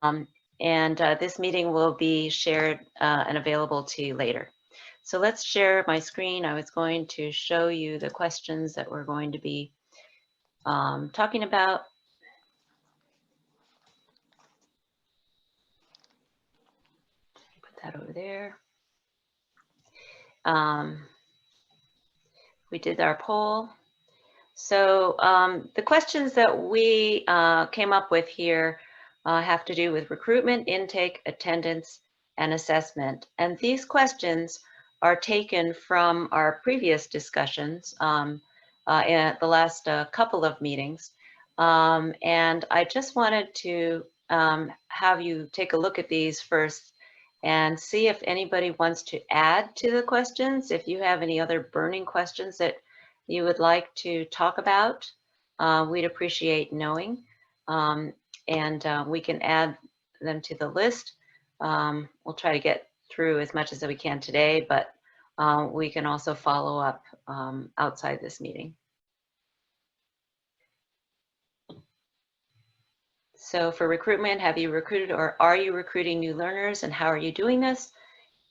This meeting will be shared and available to you later. So let's share my screen. I was going to show you the questions that we're going to be talking about. Put that over there. We did our poll. So the questions that we came up with here have to do with recruitment, intake, attendance, and assessment. And these questions are taken from our previous discussions in the last couple of meetings. And I just wanted to have you take a look at these first and see if anybody wants to add to the questions. If you have any other burning questions that you would like to talk about, we'd appreciate knowing. We can add them to the list. We'll try to get through as much as we can today, but we can also follow up outside this meeting. So for recruitment, have you recruited or are you recruiting new learners, and how are you doing this?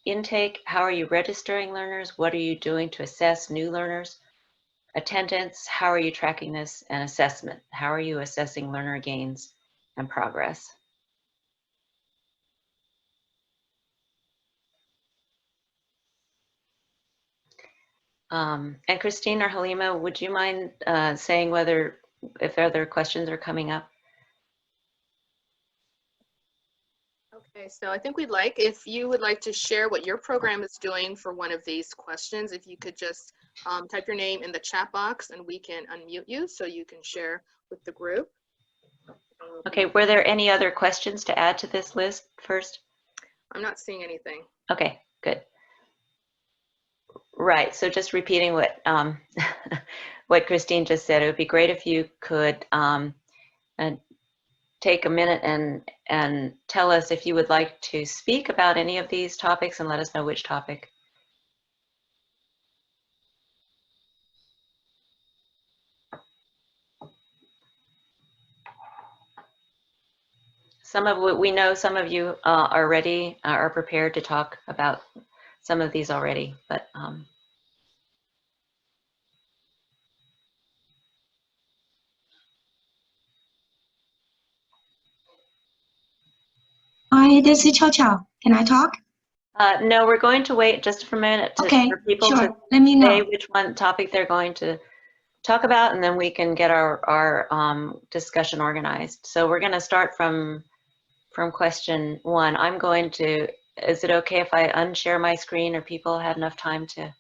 Intake, how are you registering learners? What are you doing to assess new learners? Attendance, how are you tracking this? And assessment, how are you assessing learner gains and progress? And Christine or Halima, would you mind saying if other questions are coming up? Okay, so I think if you would like to share what your program is doing for one of these questions, if you could just type your name in the chat box and we can unmute you so you can share with the group. Okay, were there any other questions to add to this list first? I'm not seeing anything. Okay, good. Right, so just repeating what what Christine just said, it would be great if you could take a minute and tell us if you would like to speak about any of these topics and let us know which topic. Some of what we know, some of you already are prepared to talk about some of these already, but Hi, this is Chao Chao. Can I talk? No, we're going to wait just for a minute for people to Let me know. say which one topic they're going to talk about, and then we can get our discussion organized. So we're going to start from question one. I'm going to, is it okay if I unshare my screen, or people have enough time to?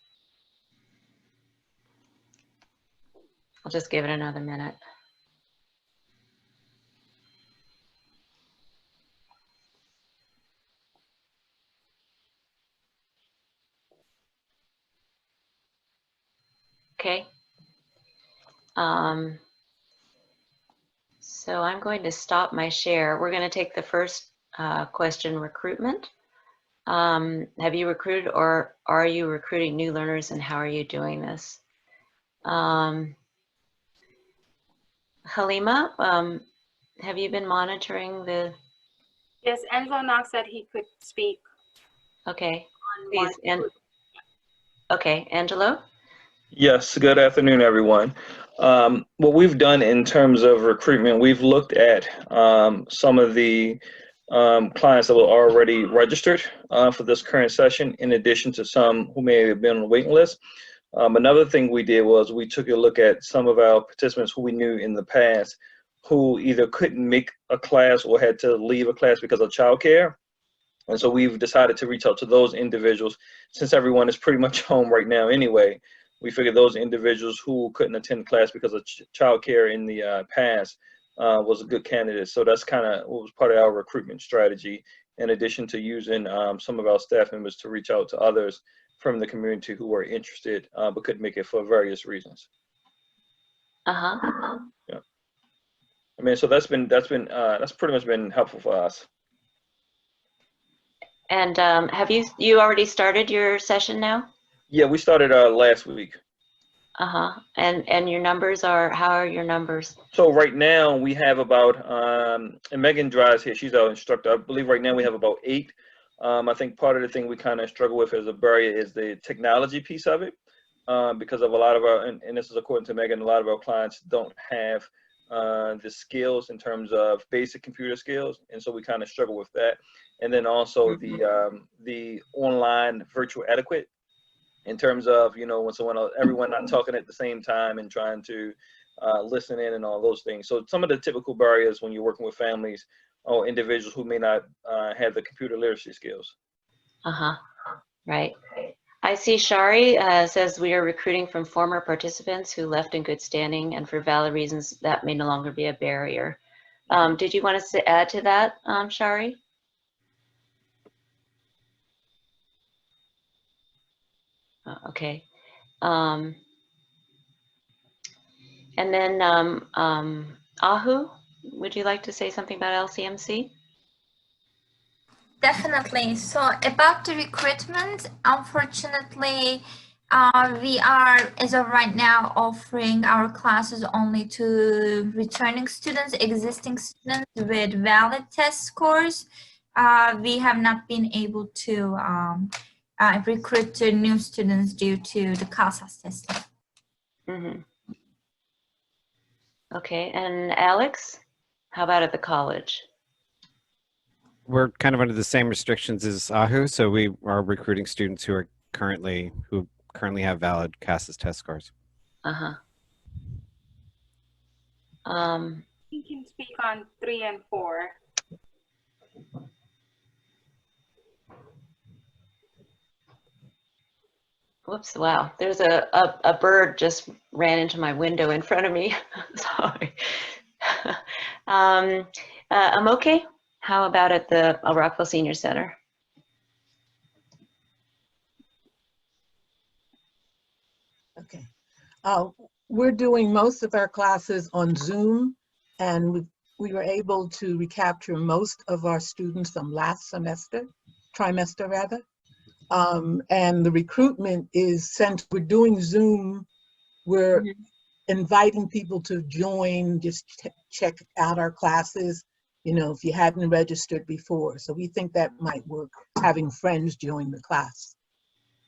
I'll just give it another minute. Okay. So I'm going to stop my share. We're going to take the first question, recruitment. Have you recruited or are you recruiting new learners, and how are you doing this? Halima, have you been monitoring the? Yes, Angelo Knox said he could speak. Okay, please. Okay, Angelo? Yes, good afternoon, everyone. What we've done in terms of recruitment, we've looked at some of the clients that were already registered for this current session, in addition to some who may have been on the waiting list. Another thing we did was we took a look at some of our participants who we knew in the past who either couldn't make a class or had to leave a class because of childcare. And so we've decided to reach out to those individuals. Since everyone is pretty much home right now anyway, we figured those individuals who couldn't attend class because of childcare in the past was a good candidate. So that's kind of what was part of our recruitment strategy, in addition to using some of our staff members to reach out to others from the community who were interested but couldn't make it for various reasons. Uh-huh. Yeah. I mean, so that's pretty much been helpful for us. And have you already started your session now? Yeah, we started last week. And your numbers are, how are your numbers? So right now we have about, and Megan Dry's here, she's our instructor. I believe right now we have about 8. I think part of the thing we kind of struggle with as a barrier is the technology piece of it, because of a lot of our, and this is according to Megan, a lot of our clients don't have the skills in terms of basic computer skills, and so we kind of struggle with that. And then also the online virtual etiquette, in terms of, you know, when everyone not talking at the same time and trying to listen in and all those things. So some of the typical barriers when you're working with families or individuals who may not have the computer literacy skills. Right. I see Shari says we are recruiting from former participants who left in good standing, and for valid reasons that may no longer be a barrier. Did you want us to add to that, Shari? Okay. And then Ahu, would you like to say something about LCMC? Definitely. So about the recruitment, unfortunately, we are, as of right now, offering our classes only to returning students, existing students with valid test scores. We have not been able to recruit new students due to the CASAS testing. Okay, and Alex, how about at the college? We're kind of under the same restrictions as AHU, so we are recruiting students who currently have valid CASAS test scores. You can speak on 3 and 4. Whoops, wow. There's a bird just ran into my window in front of me. Sorry. I'm okay. How about at the Rockville Senior Center? Okay. We're doing most of our classes on Zoom, and we were able to recapture most of our students from last trimester rather. And the recruitment is, since we're doing Zoom, we're inviting people to join, just check out our classes, you know, if you hadn't registered before. So we think that might work, having friends join the class.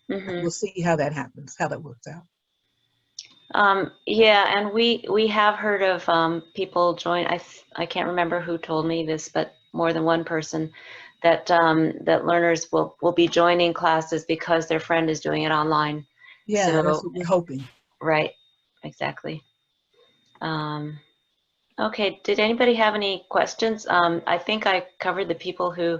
We'll see how that happens, how that works out. Yeah, and we have heard of people join. I can't remember who told me this, but more than one person, that that learners will be joining classes because their friend is doing it online. Yeah, so, that's what we're hoping. Right, exactly. Okay, did anybody have any questions? I think I covered the people who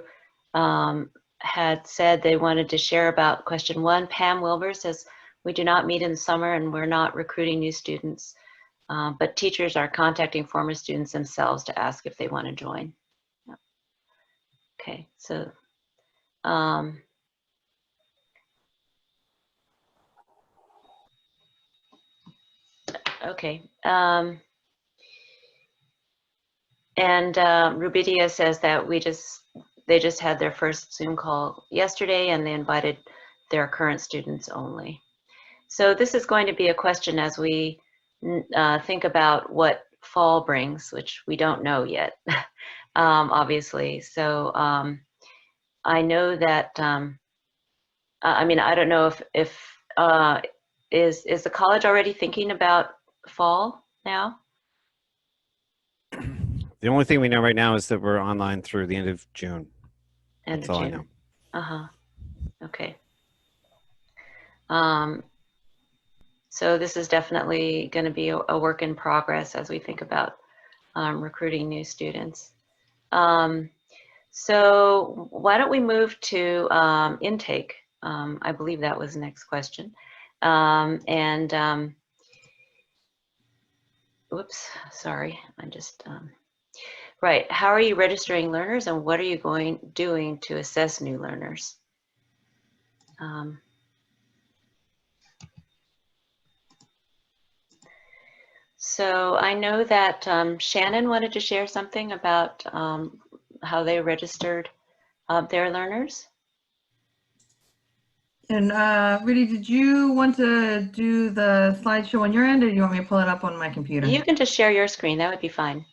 had said they wanted to share about question 1. Pam Wilbur says, we do not meet in the summer and we're not recruiting new students, but teachers are contacting former students themselves to ask if they want to join. Okay, so okay. And Rubidia says that they just had their first Zoom call yesterday and they invited their current students only. So this is going to be a question as we think about what fall brings, which we don't know yet, obviously. So I know that, I mean, I don't know if is the college already thinking about fall now? The only thing we know right now is that we're online through the end of June. End That's of all June. I know. Okay. So this is definitely going to be a work in progress as we think about recruiting new students. So why don't we move to intake? I believe that was the next question. Oops, sorry, I just, right. How are you registering learners and what are you doing to assess new learners? So I know that Shannon wanted to share something about how they registered their learners. And Rudy, did you want to do the slideshow on your end, or do you want me to pull it up on my computer? You can just share your screen. That would be fine.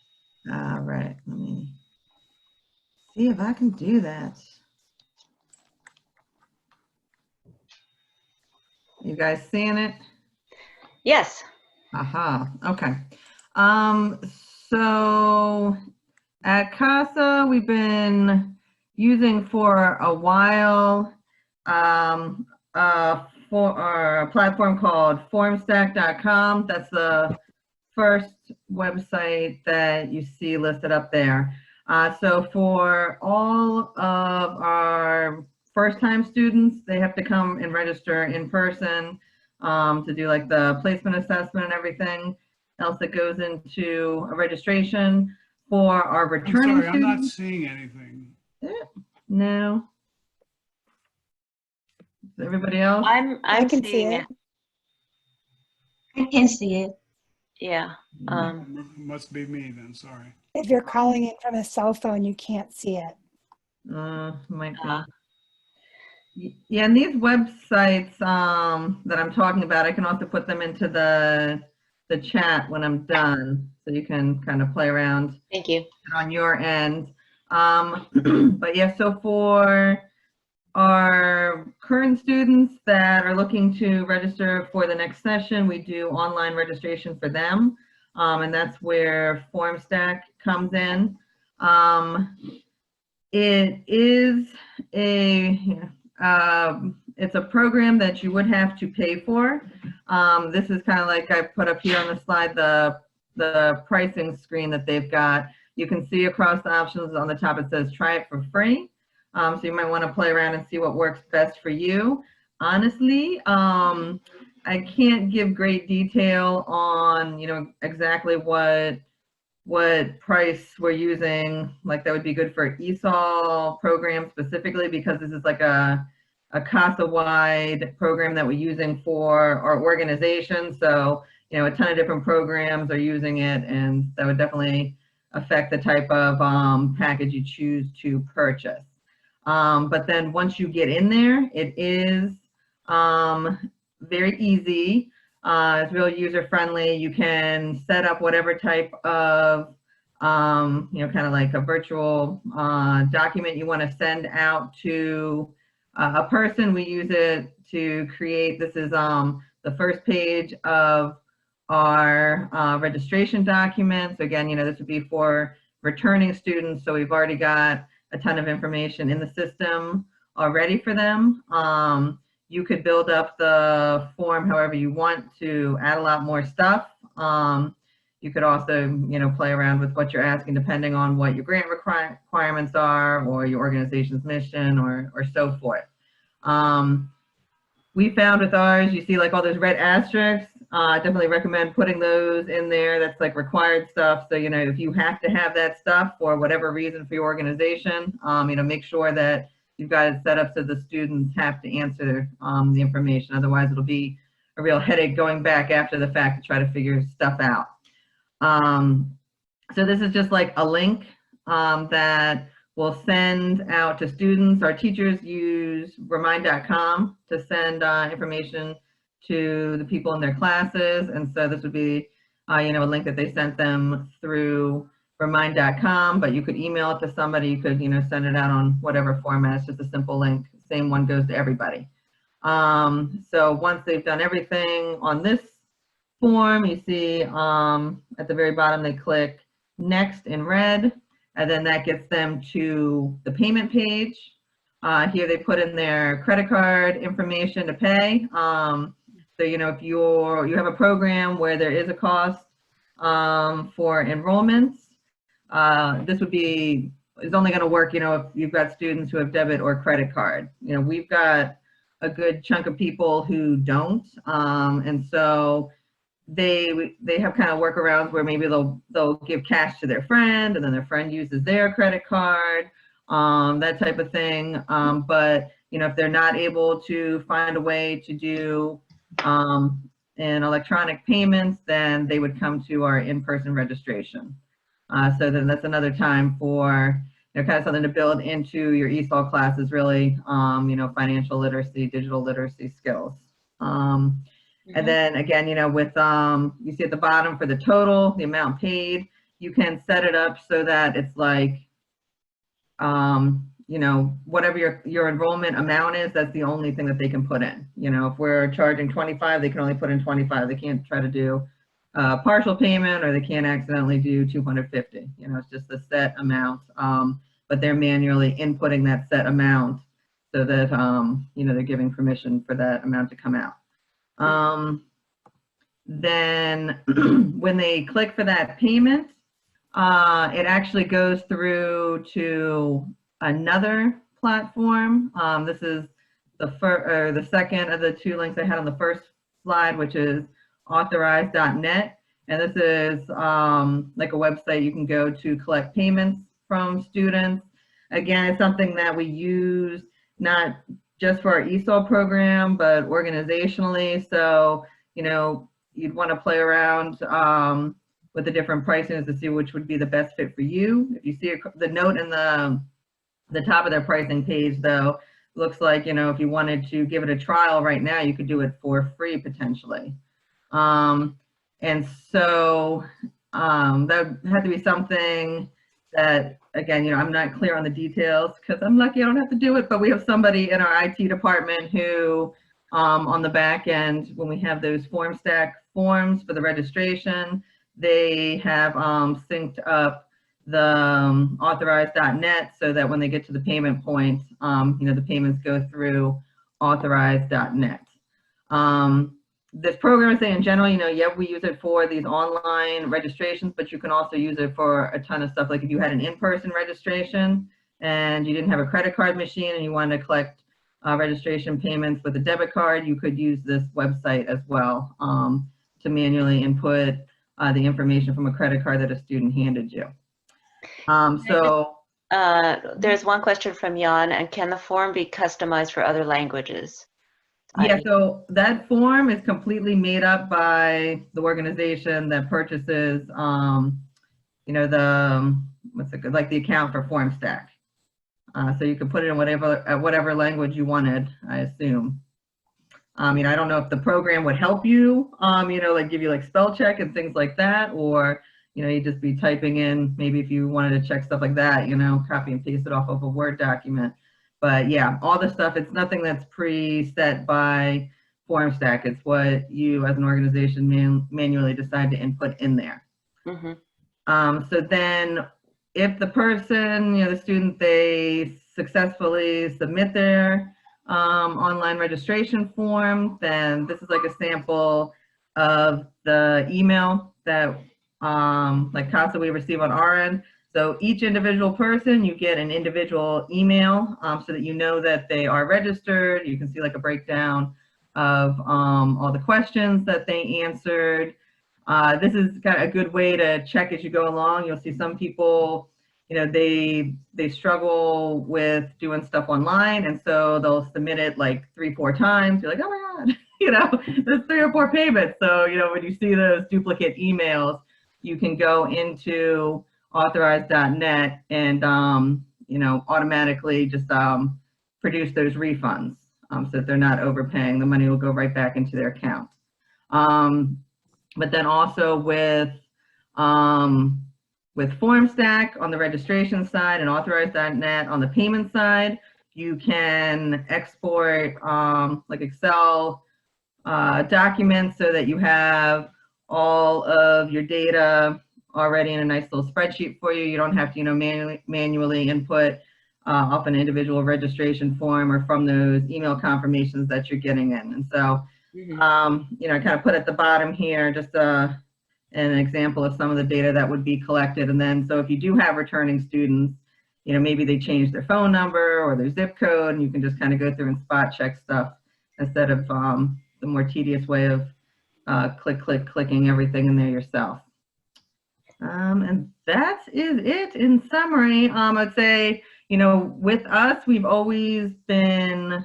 All right, let me see if I can do that. You guys seeing it? Yes. Aha, okay. So at CASA, we've been using for a while for a platform called formstack.com. That's the first website that you see listed up there. So for all of our first-time students, they have to come and register in person to do like the placement assessment and everything else that goes into a registration. For our returning I'm sorry, I'm not students, seeing anything. no. Is everybody else? I'm seeing it. I can see it. Yeah. Must be me then, sorry. If you're calling in from a cell phone, you can't see it. Might be. Yeah, and these websites that I'm talking about, I can also put them into the chat when I'm done, so you can kind of play around. Thank you. On your end. But yeah, so for our current students that are looking to register for the next session, we do online registration for them. And that's where FormStack comes in. It is it's a program that you would have to pay for. This is kind of like I put up here on the slide, the pricing screen that they've got. You can see across the options on the top, it says try it for free. So you might want to play around and see what works best for you. Honestly, I can't give great detail on, exactly what price we're using, like that would be good for ESOL program specifically, because this is like a CASA-wide program that we're using for our organization. So, a ton of different programs are using it, and that would definitely affect the type of package you choose to purchase. But then once you get in there, it is very easy. It's real user-friendly. You can set up whatever type of, kind of like a virtual document you want to send out to a person. We use it to create, this is the first page of our registration documents. Again, this would be for returning students. So we've already got a ton of information in the system already for them. You could build up the form however you want to add a lot more stuff. You could also, play around with what you're asking depending on what your grant requirements are or your organization's mission or so forth. We found with ours, you see like all those red asterisks. I definitely recommend putting those in there. That's like required stuff. So, if you have to have that stuff for whatever reason for your organization, make sure that you've got it set up so the students have to answer the information. Otherwise, it'll be a real headache going back after the fact to try to figure stuff out. So this is just like a link that we'll send out to students. Our teachers use remind.com to send information to the people in their classes. And so this would be, a link that they sent them through remind.com, but you could email it to somebody. You could, send it out on whatever format. It's just a simple link. Same one goes to everybody. So once they've done everything on this form, you see at the very bottom, they click next in red. And then that gets them to the payment page. Here they put in their credit card information to pay. So, if you have a program where there is a cost for enrollments, this is only going to work, if you've got students who have debit or credit card. We've got a good chunk of people who don't. And so they have kind of workarounds where maybe they'll give cash to their friend and then their friend uses their credit card, that type of thing. But if they're not able to find a way to do an electronic payments, then they would come to our in-person registration. So then that's another time for you know, kind of something to build into your ESOL classes, really, you know, financial literacy, digital literacy skills. And then again, you know, with, you see at the bottom for the total, the amount paid, you can set it up so that it's like, you know, whatever your enrollment amount is, that's the only thing that they can put in. You know, if we're charging 25, they can only put in 25. They can't try to do partial payment, or they can't accidentally do 250. You know, it's just a set amount, but they're manually inputting that set amount so that, you know, they're giving permission for that amount to come out. Then when they click for that payment, it actually goes through to another platform. This is the second of the two links I had on the first slide, which is authorized.net. And this is like a website you can go to collect payments from students. Again, it's something that we use not just for our ESOL program, but organizationally. So, you know, you'd want to play around with the different pricings to see which would be the best fit for you. If you see the note in the top of their pricing page, though, looks like, you know, if you wanted to give it a trial right now, you could do it for free potentially. And so that had to be something that, again, you know, I'm not clear on the details because I'm lucky I don't have to do it, but we have somebody in our IT department who on the back end, when we have those FormStack forms for the registration, they have synced up the authorized.net so that when they get to the payment point, you know, the payments go through authorized.net. This program is saying in general, you know, yeah, we use it for these online registrations, but you can also use it for a ton of stuff. Like if you had an in-person registration and you didn't have a credit card machine and you wanted to collect registration payments with a debit card, you could use this website as well to manually input the information from a credit card that a student handed you. There's one question from Jan, and can the form be customized for other languages? Yeah, so that form is completely made up by the organization that purchases, you know, like the account for FormStack. So you can put it in whatever language you wanted, I assume. You know, I don't know if the program would help you, you know, like give you like spell check and things like that, or, you know, you'd just be typing in, maybe if you wanted to check stuff like that, you know, copy and paste it off of a Word document. But yeah, all the stuff, it's nothing that's preset by FormStack. It's what you as an organization manually decide to input in there. So then if the person, you know, the student, they successfully submit their online registration form, then this is like a sample of the email that like CASA we receive on our end. So each individual person, you get an individual email so that you know that they are registered. You can see like a breakdown of all the questions that they answered. This is kind of a good way to check as you go along. You'll see some people, you know, they struggle with doing stuff online, and so they'll submit it like 3-4 times. You're like, oh my God, you know, there's 3 or 4 payments. So, you know, when you see those duplicate emails, you can go into authorized.net and, you know, automatically just produce those refunds so that they're not overpaying. The money will go right back into their account. But then also with FormStack on the registration side and authorized.net on the payment side, you can export like Excel documents so that you have all of your data already in a nice little spreadsheet for you. You don't have to, you know, manually input off an individual registration form or from those email confirmations that you're getting in. And so, you know, I kind of put at the bottom here just an example of some of the data that would be collected. And then, so if you do have returning students, you know, maybe they change their phone number or their zip code, and you can just kind of go through and spot check stuff instead of the more tedious way of clicking everything in there yourself. And that is it in summary. I'd say, you know, with us, we've always been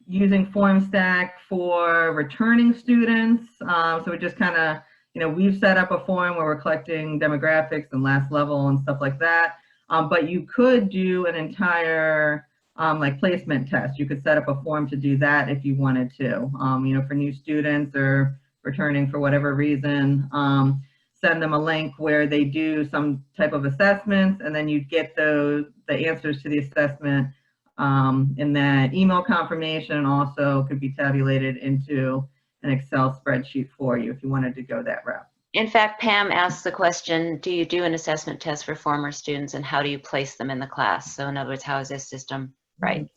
using FormStack for returning students. So we just kind of, you know, we've set up a form where we're collecting demographics and last level and stuff like that. but you could do an entire like placement test. You could set up a form to do that if you wanted to, you know, for new students or returning for whatever reason. Send them a link where they do some type of assessments, and then you'd get the answers to the assessment in that email confirmation, and also could be tabulated into an Excel spreadsheet for you if you wanted to go that route. In fact, Pam asked the question, do you do an assessment test for former students and how do you place them in the class? So in other words, how is this system, right?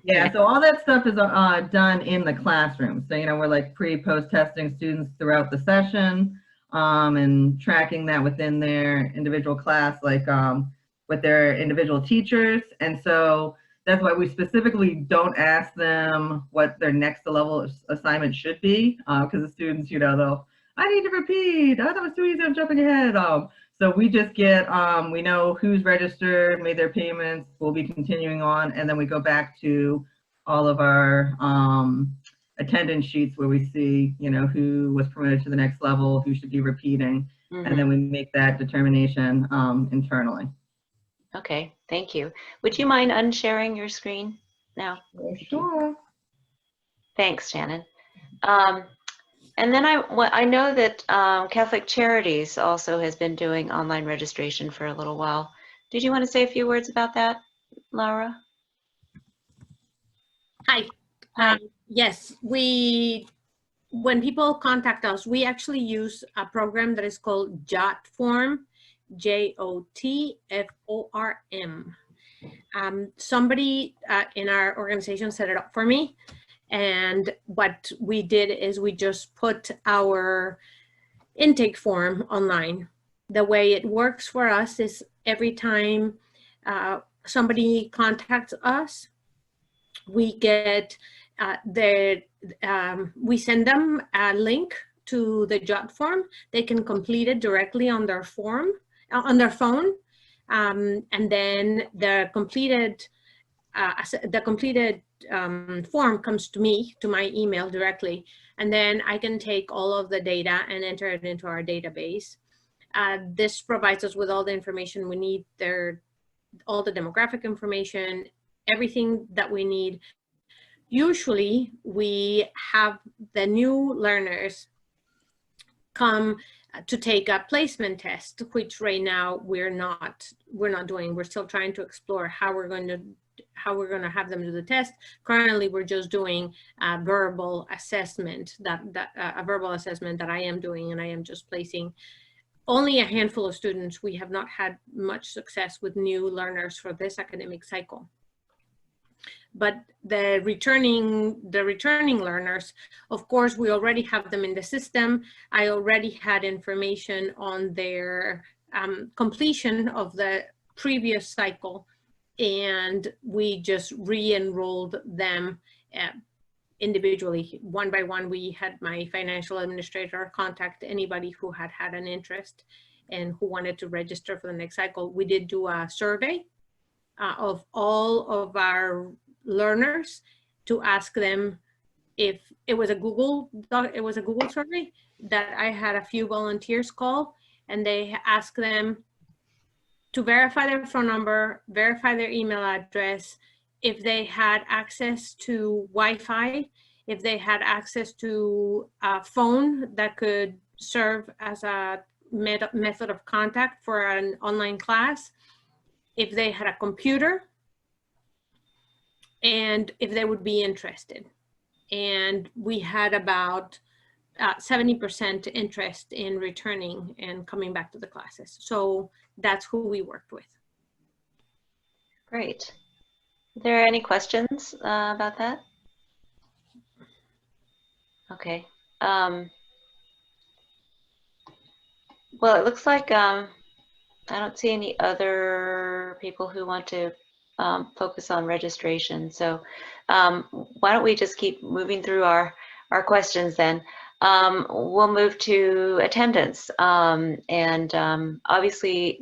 Yeah, so all that stuff is done in the classroom. So, you know, we're like pre-post testing students throughout the session and tracking that within their individual class, like with their individual teachers. And so that's why we specifically don't ask them what their next level assignment should be, because the students, you know, I need to repeat, I thought it was too easy, I'm jumping ahead. So we just get, we know who's registered, made their payments, we'll be continuing on, and then we go back to all of our attendance sheets where we see, you know, who was promoted to the next level, who should be repeating, and then we make that determination internally. Okay, thank you. Would you mind unsharing your screen now? Sure. Thanks, Shannon. And then I know that Catholic Charities also has been doing online registration for a little while. Did you want to say a few words about that, Laura? Hi. Yes, when people contact us, we actually use a program that is called JotForm, JOTFORM. Somebody in our organization set it up for me. And what we did is we just put our intake form online. The way it works for us is every time somebody contacts us, we get we send them a link to the Jot form. They can complete it directly on their form, on their phone, and then the completed form comes to me, to my email directly, and then I can take all of the data and enter it into our database. This provides us with all the information we need, all the demographic information, everything that we need. Usually we have the new learners come to take a placement test, which right now we're not doing. We're still trying to explore how we're going to have them do the test. Currently, we're just doing a verbal assessment that I am doing, and I am just placing only a handful of students. We have not had much success with new learners for this academic cycle. But the returning learners, of course, we already have them in the system. I already had information on their completion of the previous cycle, and we just re-enrolled them individually. One by one, we had my financial administrator contact anybody who had an interest and who wanted to register for the next cycle. We did do a survey of all of our learners to ask them if it was a Google survey that I had a few volunteers call, and they asked them to verify their phone number, verify their email address, if they had access to Wi-Fi, if they had access to a phone that could serve as a method of contact for an online class, if they had a computer, and if they would be interested. And we had about 70% interest in returning and coming back to the classes. So that's who we worked with. Great. Are there any questions about that? Okay. Well, it looks like I don't see any other people who want to focus on registration. So why don't we just keep moving through our questions then. We'll move to attendance. Obviously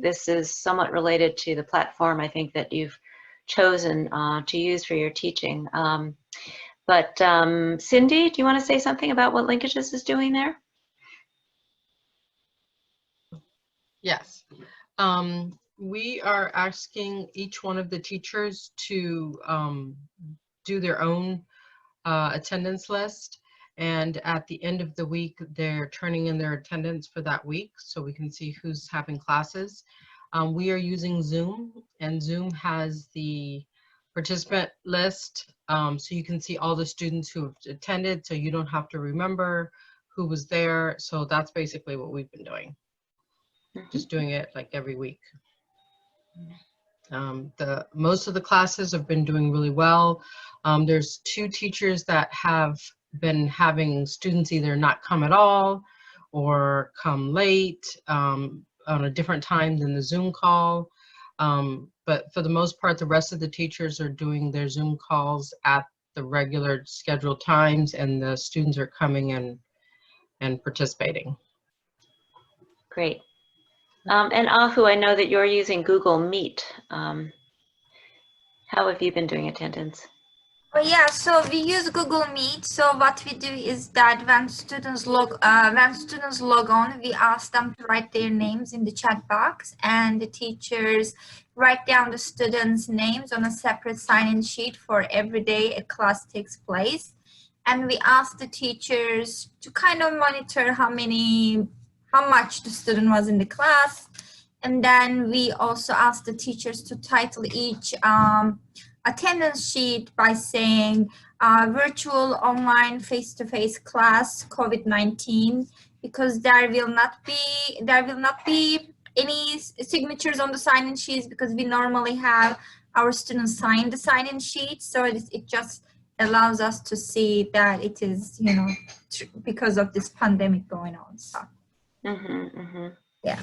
this is somewhat related to the platform I think that you've chosen to use for your teaching. Cindy, do you want to say something about what Linkages is doing there? Yes. We are asking each one of the teachers to do their own attendance list. And at the end of the week, they're turning in their attendance for that week so we can see who's having classes. We are using Zoom, and Zoom has the participant list, so you can see all the students who have attended, so you don't have to remember who was there. So that's basically what we've been doing. Just doing it like every week. Most of the classes have been doing really well. There's 2 teachers that have been having students either not come at all or come late on a different time than the Zoom call. But for the most part, the rest of the teachers are doing their Zoom calls at the regular scheduled times, and the students are coming in and participating. Great. And Ahu, I know that you're using Google Meet. How have you been doing attendance? Oh yeah, so we use Google Meet. So what we do is that when students log on, we ask them to write their names in the chat box, and the teachers write down the students' names on a separate sign-in sheet for every day a class takes place. And we ask the teachers to kind of monitor how much the student was in the class. And then we also ask the teachers to title each attendance sheet by saying virtual, online, face-to-face class, COVID-19, because there will not be any signatures on the sign-in sheets, because we normally have our students sign the sign-in sheet. So it just allows us to see that it is, because of this pandemic going on. So. Yeah.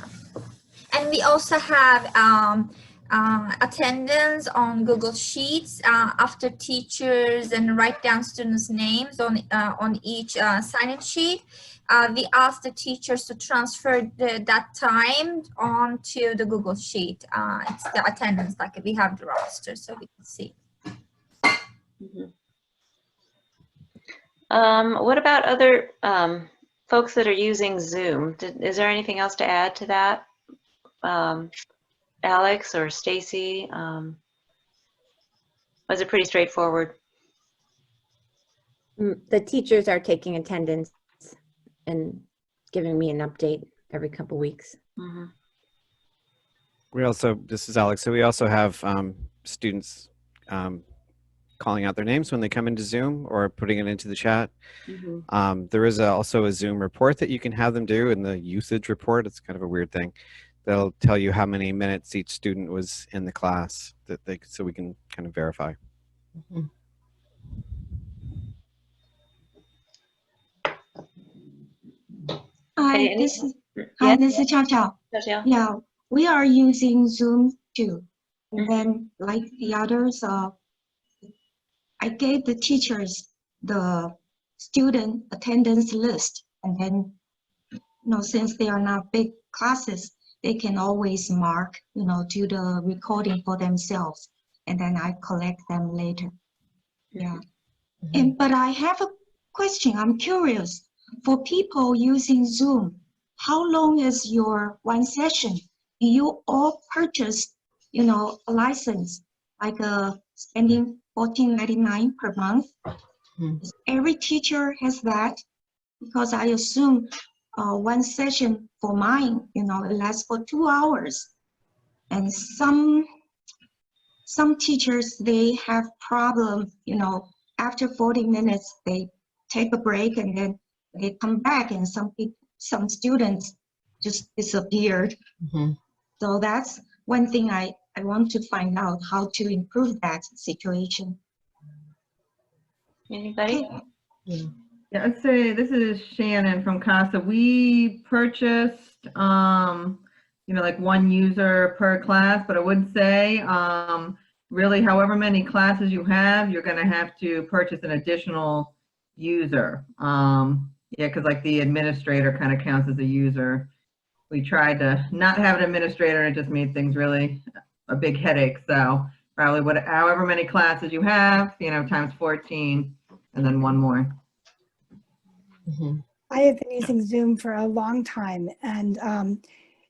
And we also have attendance on Google Sheets after teachers and write down students' names on each sign-in sheet. We ask the teachers to transfer that time onto the Google Sheet. It's the attendance, like we have the roster, so we can see. What about other folks that are using Zoom? Is there anything else to add to that? Alex or Stacy? Was it pretty straightforward? The teachers are taking attendance and giving me an update every couple weeks. This is Alex. So we also have students calling out their names when they come into Zoom or putting it into the chat. There is also a Zoom report that you can have them do in the usage report. It's kind of a weird thing. They'll tell you how many minutes each student was in the class, so we can kind of verify. Hi, this is Chao Chao. Yeah, we are using Zoom too. And then, like the others, I gave the teachers the student attendance list, and then, since they are not big classes, they can always mark, do the recording for themselves, and then I collect them later. Yeah. But I have a question. I'm curious. For people using Zoom, how long is your one session? Do you all purchase, a license, like spending $14.99 per month? Every teacher has that, because I assume one session for mine, it lasts for 2 hours. And some teachers, they have problem, after 40 minutes, they take a break and then they come back, and some students just disappeared. So that's one thing I want to find out, how to improve that situation. Anybody? Yeah, I'd say this is Shannon from CASA. We purchased, like one user per class, but I would say, really, however many classes you have, you're going to have to purchase an additional user. Yeah, because like the administrator kind of counts as a user. We tried to not have an administrator, and it just made things really a big headache. So probably however many classes you have, times 14, and then one more. I have been using Zoom for a long time, and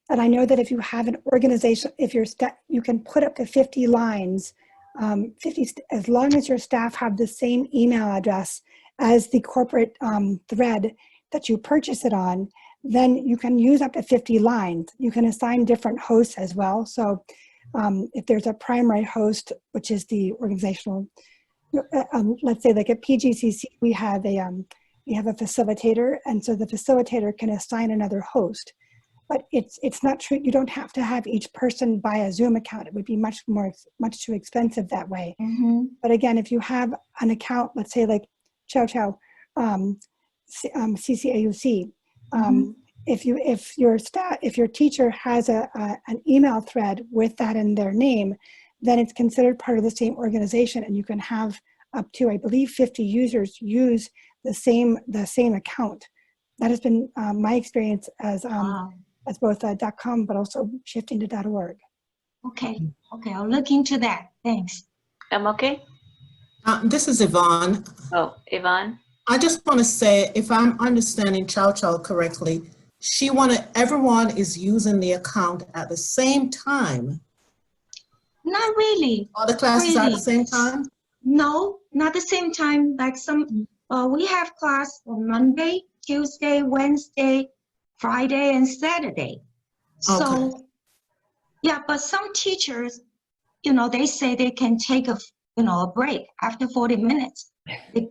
And I know that if you have an organization, if your staff, you can put up to 50 lines, 50, as long as your staff have the same email address as the corporate thread that you purchase it on, then you can use up to 50 lines. You can assign different hosts as well. So if there's a primary host, which is the organizational, let's say like at PGCC, we have a facilitator, and so the facilitator can assign another host. But it's not true. You don't have to have each person buy a Zoom account. It would be much too expensive that way. But again, if you have an account, let's say like Chow, CCAUC, if your teacher has an email thread with that in their name, then it's considered part of the same organization, and you can have up to, I believe, 50 users use the same account. That has been my experience as both .com, but also shifting to .org. Okay, I'll look into that. Thanks. Okay. This is Yvonne. Oh, Yvonne. I just want to say, if I'm understanding Chow correctly, she wanted everyone is using the account at the same time. Not really. All the classes are at the same time? No, not the same time. Like we have class on Monday, Tuesday, Wednesday, Friday, and Saturday. So, yeah, but some teachers, they say they can take a break after 40 minutes. They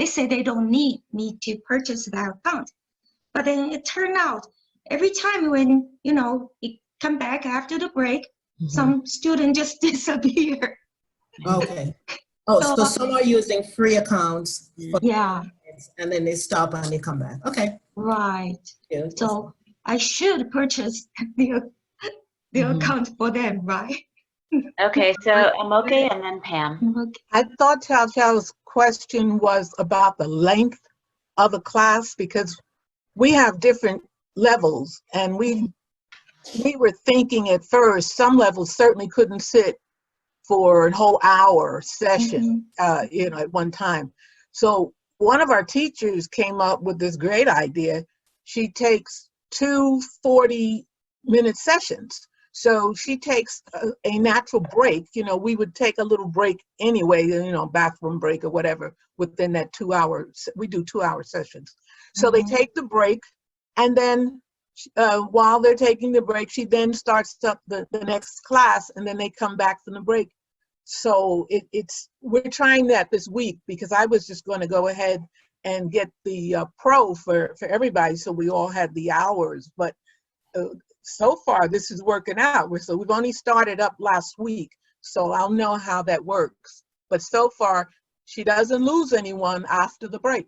say they don't need me to purchase that account. But then it turned out every time when, you come back after the break, some student just disappear. Okay. So some are using free accounts. Yeah. And then they stop and they come back. Okay. Right. Yeah. So I should purchase the account for them, right? Okay, so Amoke and then Pam. I thought Chow's question was about the length of a class, because we have different levels, and we were thinking at first some levels certainly couldn't sit for a whole hour session, at one time. So one of our teachers came up with this great idea. She takes 2 40-minute sessions. So she takes a natural break. We would take a little break anyway, bathroom break or whatever within that 2 hours. We do 2-hour sessions. So they take the break, and then while they're taking the break, she then starts up the next class, and then they come back from the break. So we're trying that this week, because I was just going to go ahead and get the pro for everybody, so we all had the hours. But so far, this is working out. So we've only started up last week, so I'll know how that works. But so far, she doesn't lose anyone after the break.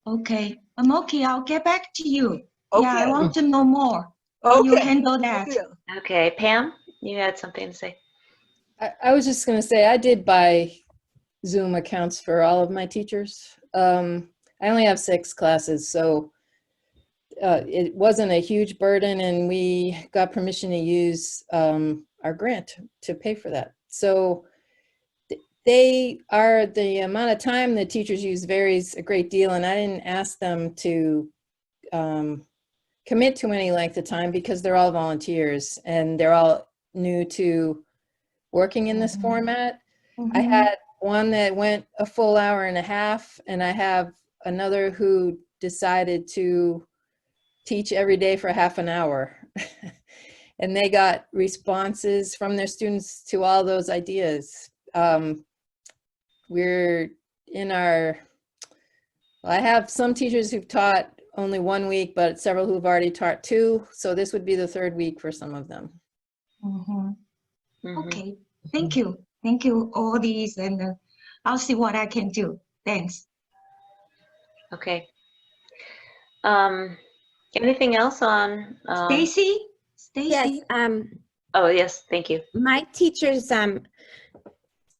Okay. Okay, I'll get back to you. Okay. Yeah, I want to know more. Okay. You handle that. Okay, Pam, you had something to say. I was just going to say, I did buy Zoom accounts for all of my teachers. I only have 6 classes, so it wasn't a huge burden, and we got permission to use our grant to pay for that. So the amount of time the teachers use varies a great deal, and I didn't ask them to commit to any length of time, because they're all volunteers and they're all new to working in this format. I had one that went a full hour and a half, and I have another who decided to teach every day for half an hour. And they got responses from their students to all those ideas. We're in I have some teachers who've taught only 1 week, but several who've already taught 2. So this would be the 3rd week for some of them. Okay, thank you. Thank you, all these, and I'll see what I can do. Thanks. Okay. Anything else on? Stacy? Yes. Oh, yes, thank you. My teachers,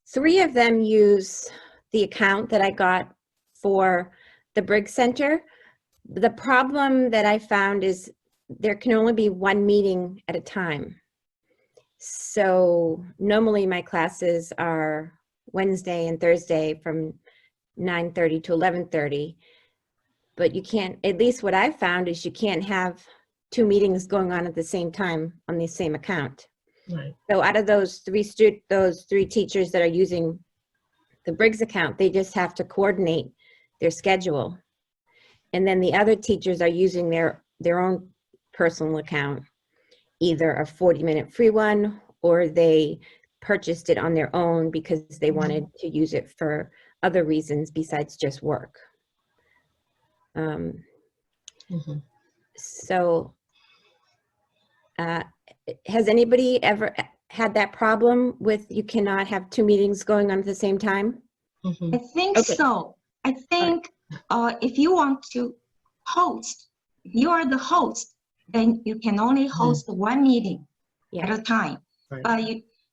3 of them use the account that I got for the Briggs Center. The problem that I found is there can only be 1 meeting at a time. So normally my classes are Wednesday and Thursday from 9:30 to 11:30. But you can't, at least what I've found is you can't have 2 meetings going on at the same time on the same account. Right. So out of those three teachers that are using the Briggs account, they just have to coordinate their schedule. And then the other teachers are using their own personal account, either a 40-minute free one, or they purchased it on their own because they wanted to use it for other reasons besides just work. So has anybody ever had that problem with you cannot have 2 meetings going on at the same time? I think so. I think if you want to host, you are the host, then you can only host one meeting at a time. Right. But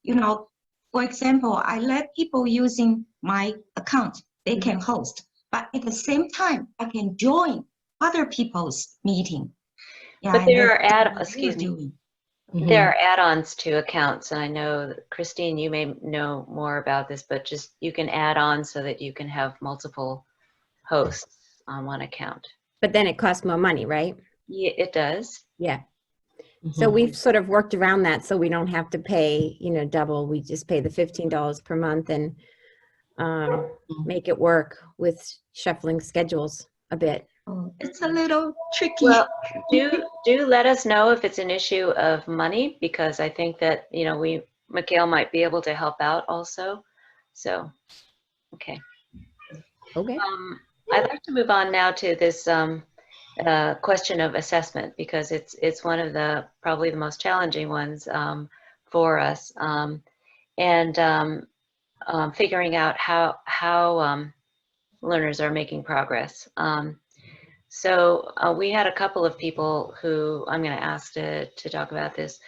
you know, for example, I let people using my account, they can host, but at the same time, I can join other people's meeting. Yeah, But there are excuse me. There are add-ons to accounts, and I know, Christine, you may know more about this, but just you can add on so that you can have multiple hosts on one account. But then it costs more money, right? Yeah, it does. Yeah. So we've sort of worked around that so we don't have to pay, double. We just pay the $15 per month and make it work with shuffling schedules a bit. It's a little tricky. Well, do let us know if it's an issue of money, because I think that, MCAEL might be able to help out also. So, okay. Okay. I'd like to move on now to this question of assessment, because it's one of the probably the most challenging ones for us, and figuring out how learners are making progress. So we had a couple of people who I'm going to ask to talk about this.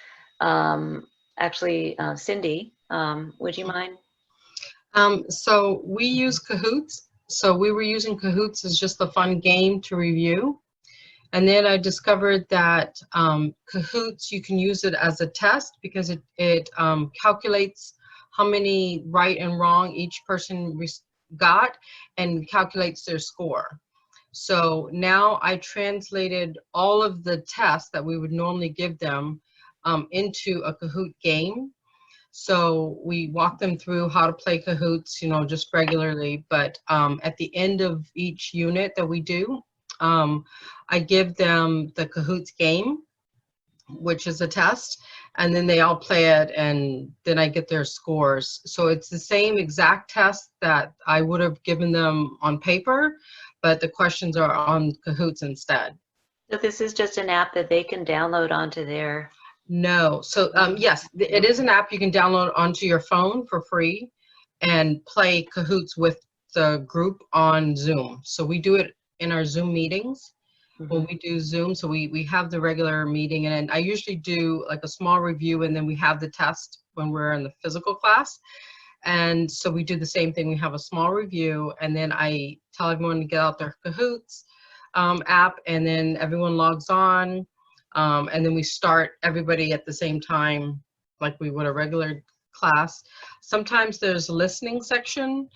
Actually, Cindy, would you mind? So we use Kahoots. So we were using Kahoots as just a fun game to review. And then I discovered that Kahoots, you can use it as a test because it calculates how many right and wrong each person got and calculates their score. So now I translated all of the tests that we would normally give them into a Kahoot game. So we walk them through how to play Kahoots, just regularly. But at the end of each unit that we do, I give them the Kahoots game, which is a test, and then they all play it, and then I get their scores. So it's the same exact test that I would have given them on paper, but the questions are on Kahoots instead. So this is just an app that they can download onto their... No. So yes, it is an app you can download onto your phone for free and play Kahoots with the group on Zoom. So we do it in our Zoom meetings. When we do Zoom, so we have the regular meeting, and I usually do like a small review, and then we have the test when we're in the physical class. And so we do the same thing. We have a small review, and then I tell everyone to get out their Kahoots app, and then everyone logs on, and then we start everybody at the same time like we would a regular class. Sometimes there's a listening section.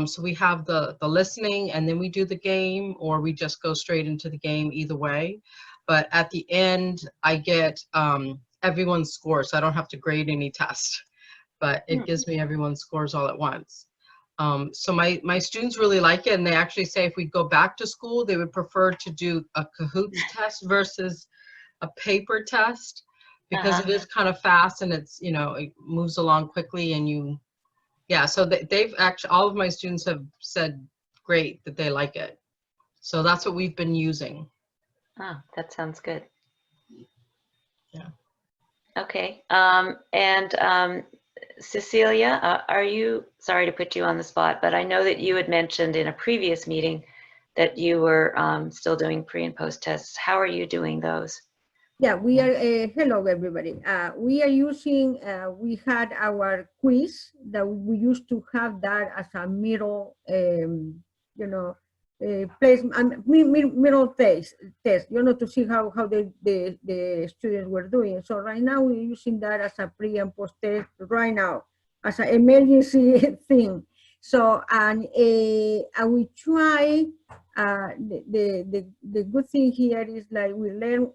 So we have the listening, and then we do the game, or we just go straight into the game, either way. But at the end, I get everyone's score, so I don't have to grade any test, but it gives me everyone's scores all at once. So my students really like it, and they actually say if we go back to school, they would prefer to do a Kahoots test versus a paper test, because it is kind of fast, and it's, it moves along quickly, and yeah, so they've actually, all of my students have said great that they like it. So that's what we've been using. Oh, that sounds good. Yeah. Okay. And Cecilia, are you, sorry to put you on the spot, but I know that you had mentioned in a previous meeting that you were still doing pre and post tests. How are you doing those? Yeah, we are, hello everybody. We are using, we had our quiz that we used to have that as a middle, place, middle test, to see how the students were doing. So right now we're using that as a pre and post test right now, as an emergency thing. So, and we try, the good thing here is like we learn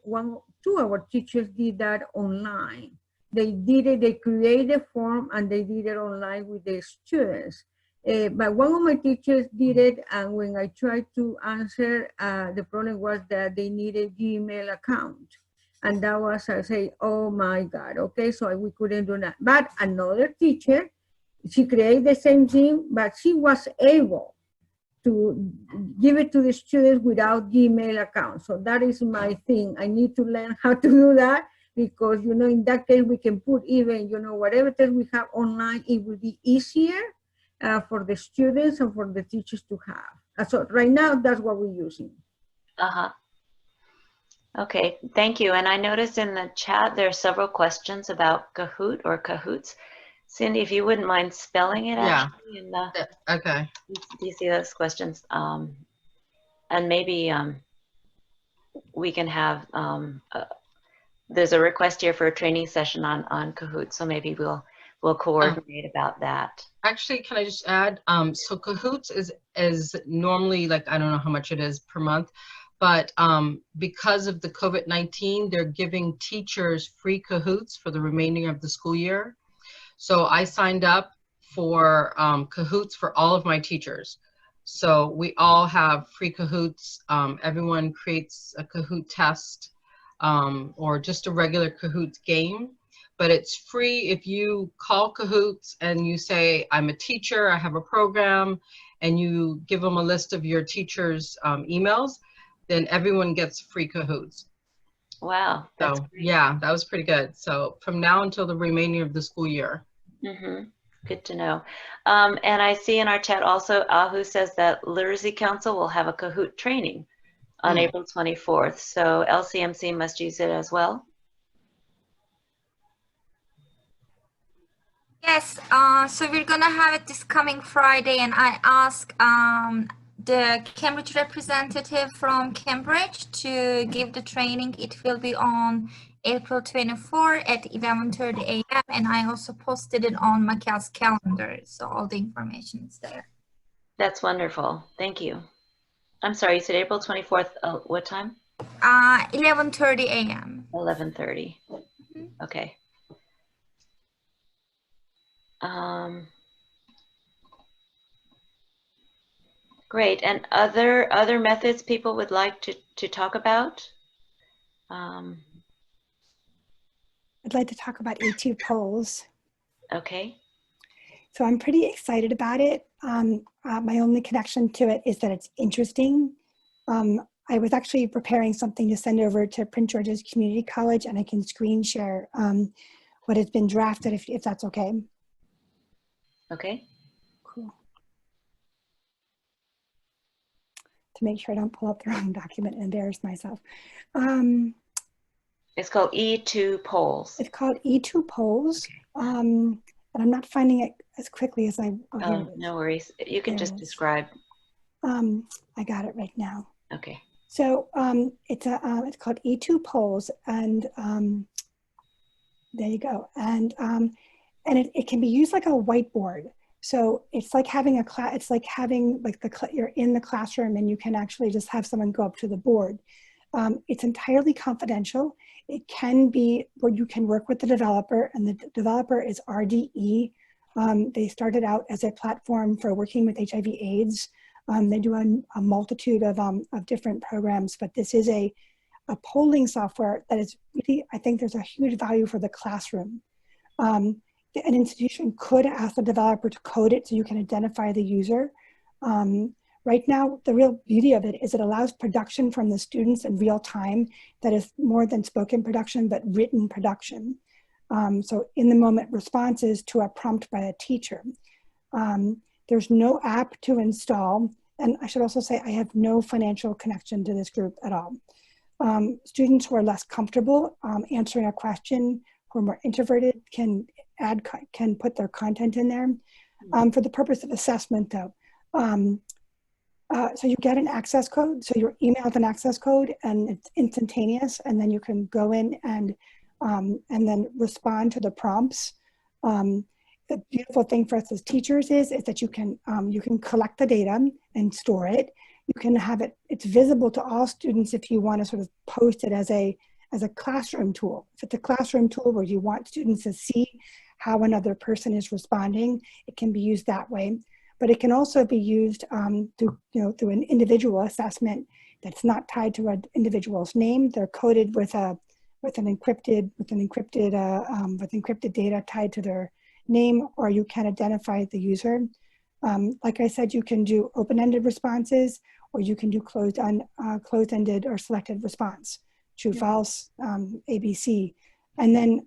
two of our teachers did that online. They did it, they created a form and they did it online with the students. But one of my teachers did it, and when I tried to answer, the problem was that they needed Gmail account. And that was, I say, oh my God, okay, so we couldn't do that. But another teacher, she created the same thing, but she was able to give it to the students without Gmail account. So that is my thing. I need to learn how to do that, because, you know, in that case, we can put even, you know, whatever test we have online, it will be easier for the students and for the teachers to have. So right now, that's what we're using. Uh-huh. Okay, thank you. And I noticed in the chat, there are several questions about Kahoot or Kahoots. Cindy, if you wouldn't mind spelling it actually. In the, okay. Do you see those questions? And maybe we can have, there's a request here for a training session on Kahoot, so maybe we'll coordinate about that. Actually, can I just add? So Kahoots is normally, like, I don't know how much it is per month, but because of the COVID-19, they're giving teachers free Kahoots for the remainder of the school year. So I signed up for Kahoots for all of my teachers. So we all have free Kahoots. Everyone creates a Kahoot test or just a regular Kahoots game. But it's free if you call Kahoots and you say, I'm a teacher, I have a program, and you give them a list of your teacher's emails, then everyone gets free Kahoots. Wow. That's So yeah, that was pretty good. So from now until the remainder of the school year. Mm-hmm. Good to know. And I see in our chat also, Ahu says that Literacy Council will have a Kahoot training on April 24th. So LCMC must use it as well. Yes, so we're gonna have it this coming Friday, and I asked the Cambridge representative from Cambridge to give the training. It will be on April 24 at 11:30 a.m. and I also posted it on MCAEL's calendar, so all the information is there. That's wonderful. Thank you. I'm sorry, you said April 24th. What time? 11:30 a.m. 11:30. Okay. Great. And other methods people would like to talk about? I'd like to talk about A2 polls. Okay. So I'm pretty excited about it. My only connection to it is that it's interesting. I was actually preparing something to send over to Prince George's Community College, and I can screen share what has been drafted if that's okay. Okay. Cool. To make sure I don't pull up the wrong document and embarrass myself. It's called E2 polls. It's called E2 polls. Okay. And I'm not finding it as quickly as I. Oh, no worries. You can just describe. I got it right now. Okay. So it's called E2 polls, and there you go. And it can be used like a whiteboard. So it's like having a class. It's like having you're in the classroom, and you can actually just have someone go up to the board. It's entirely confidential. It can be where you can work with the developer, and the developer is RDE. They started out as a platform for working with HIV/AIDS. They do a multitude of different programs, but this is a polling software that is really, I think there's a huge value for the classroom. An institution could ask the developer to code it so you can identify the user. Right now, the real beauty of it is it allows production from the students in real time that is more than spoken production, but written production. So in the moment responses to a prompt by a teacher. There's no app to install. And I should also say I have no financial connection to this group at all. Students who are less comfortable answering a question, who are more introverted, can put their content in there. For the purpose of assessment though, so you get an access code. So you're emailed an access code and it's instantaneous, and then you can go in and then respond to the prompts. The beautiful thing for us as teachers is that you can collect the data and store it. You can have it, it's visible to all students if you want to sort of post it as a as a classroom tool. If it's a classroom tool where you want students to see how another person is responding, it can be used that way. But it can also be used through an individual assessment that's not tied to an individual's name. They're coded with encrypted data tied to their name, or you can identify the user. Like I said, you can do open-ended responses, or you can do closed-ended or selected response, true, false, ABC. And then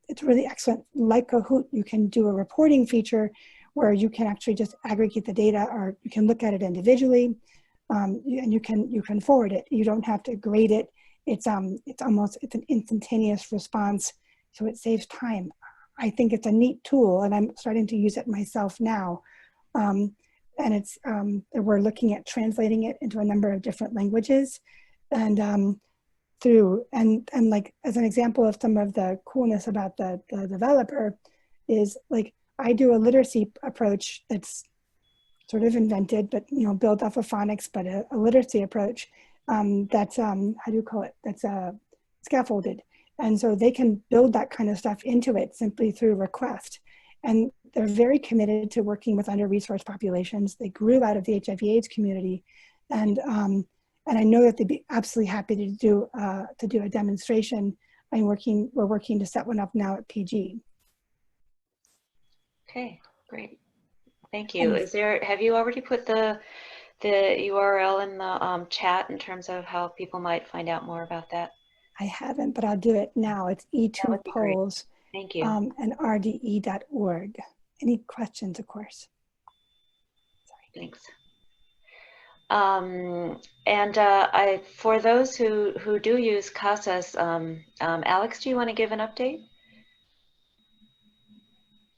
it's really excellent. Like Kahoot, you can do a reporting feature where you can actually just aggregate the data, or you can look at it individually, and you can forward it. You don't have to grade it. It's an instantaneous response, so it saves time. I think it's a neat tool, and I'm starting to use it myself now. And we're looking at translating it into a number of different languages, and like as an example of some of the coolness about the developer is, like, I do a literacy approach that's sort of invented, but built off of phonics, but a literacy approach that's how do you call it? That's scaffolded, and so they can build that kind of stuff into it simply through request. And they're very committed to working with under-resourced populations. They grew out of the HIV/AIDS community, and I know that they'd be absolutely happy to do a demonstration. We're working to set one up now at PG. Okay, great. Thank you. Have you already put the URL in the chat in terms of how people might find out more about that? I haven't, but I'll do it now. It's E2polls. Thank you. And rde.org. Any questions, of course? Sorry. Thanks. For those who do use CASAS, Alex, do you want to give an update?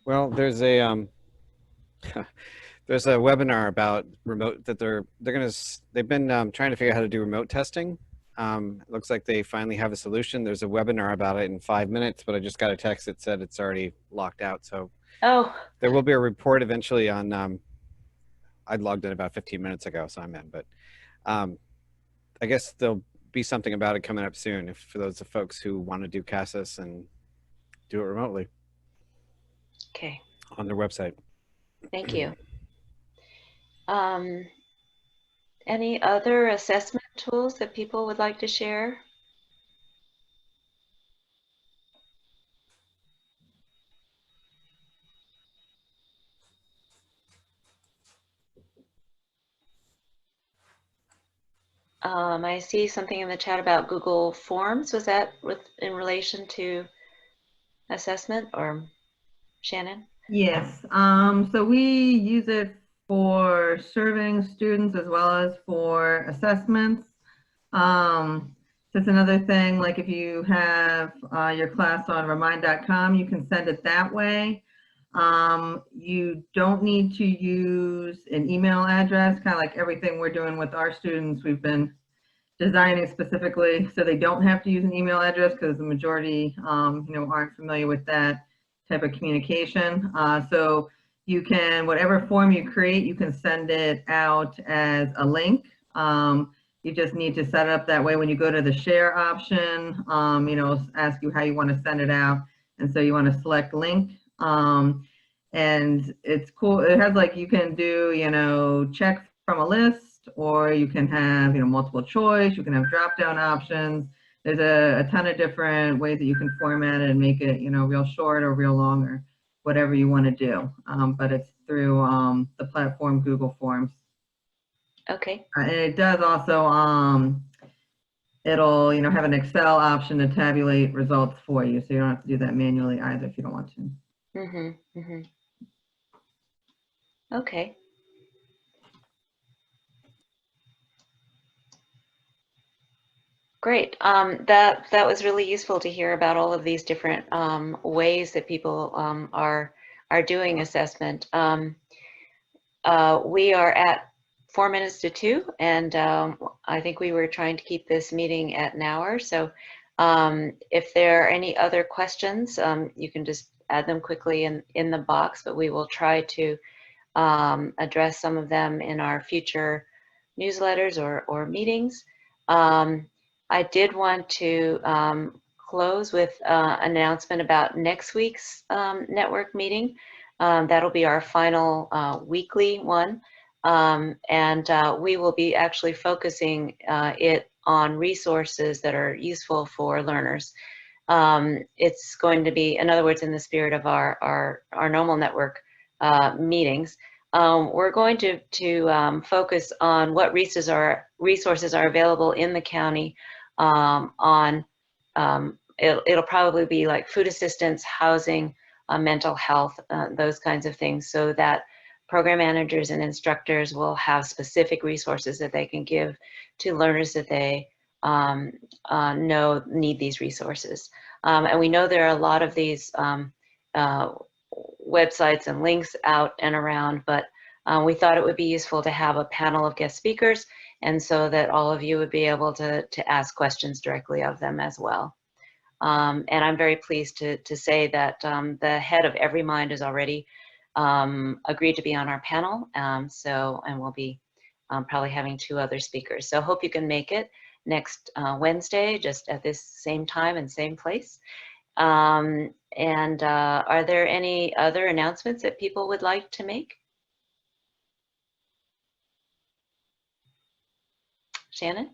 Well, there's a there's a webinar about remote that they've been trying to figure out how to do remote testing. It looks like they finally have a solution. There's a webinar about it in 5 minutes, but I just got a text that said it's already locked out. So there will be a report eventually on, I logged in about 15 minutes ago, so I'm in, but I guess there'll be something about it coming up soon for those of folks who want to do CASAS and do it remotely. Okay. On their website. Thank you. Any other assessment tools that people would like to share? I see something in the chat about Google Forms. Was that in relation to assessment, or Shannon? Yes. So we use it for serving students as well as for assessments. That's another thing, like if you have your class on remind.com, you can send it that way. You don't need to use an email address, kind of like everything we're doing with our students. We've been designing specifically so they don't have to use an email address, because the majority aren't familiar with that type of communication. So you can, whatever form you create, you can send it out as a link. You just need to set it up that way. When you go to the share option, ask you how you want to send it out. And so you want to select link. And it's cool. It has, like, you can do, check from a list, or you can have, multiple choice. You can have drop-down options. There's a ton of different ways that you can format it and make it, real short or real long, or whatever you want to do. But it's through the platform Google Forms. Okay. And it does also, it'll, have an Excel option to tabulate results for you. So you don't have to do that manually either if you don't want to. Mm-hmm. Mm-hmm. Okay. Great. That was really useful to hear about all of these different ways that people are doing assessment. We are at 4 minutes to 2, and I think we were trying to keep this meeting at an hour. So if there are any other questions, you can just add them quickly in the box, but we will try to address some of them in our future newsletters or meetings. I did want to close with an announcement about next week's network meeting. That'll be our final weekly one. And we will be actually focusing it on resources that are useful for learners. It's going to be, in other words, in the spirit of our normal network meetings. We're going to focus on what resources are available in the county it'll probably be like food assistance, housing, mental health, those kinds of things, so that program managers and instructors will have specific resources that they can give to learners that they know need these resources. And we know there are a lot of these websites and links out and around, but we thought it would be useful to have a panel of guest speakers, and so that all of you would be able to ask questions directly of them as well. And I'm very pleased to say that the head of Every Mind has already agreed to be on our panel. And we'll be probably having 2 other speakers. So hope you can make it next Wednesday, just at this same time and same place. Are there any other announcements that people would like to make? Shannon?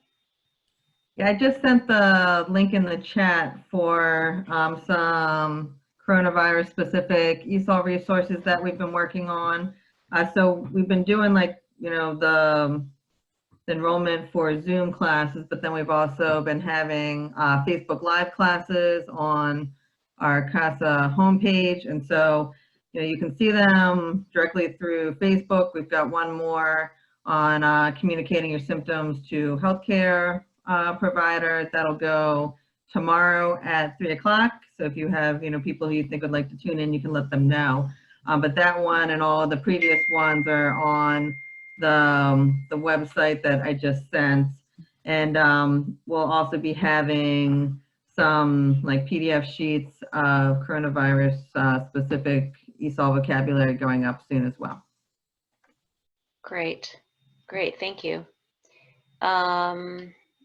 Yeah, I just sent the link in the chat for some coronavirus specific ESOL resources that we've been working on. So we've been doing the enrollment for Zoom classes, but then we've also been having Facebook Live classes on our CASA homepage. And so, you can see them directly through Facebook. We've got one more on communicating your symptoms to healthcare providers. That'll go tomorrow at 3 o'clock. So if you have, people who you think would like to tune in, you can let them know. But that one and all the previous ones are on the website that I just sent. And we'll also be having some PDF sheets of coronavirus specific ESOL vocabulary going up soon as well. Great, thank you.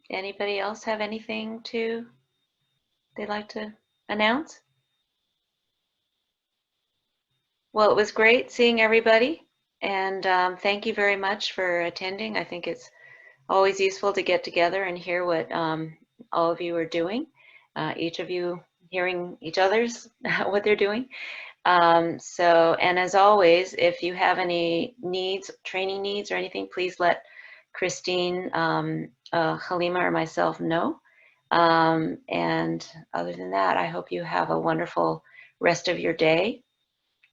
Anybody else have anything they'd like to announce? Well, it was great seeing everybody, and thank you very much for attending. I think it's always useful to get together and hear what all of you are doing, each of you hearing each other's what they're doing. And as always, if you have any needs, training needs or anything, please let Christine, Halima, or myself know. And other than that, I hope you have a wonderful rest of your day,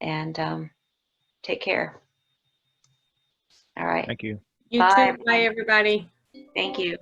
and take care. All right. Thank you. You too. Bye, everybody. Thank you.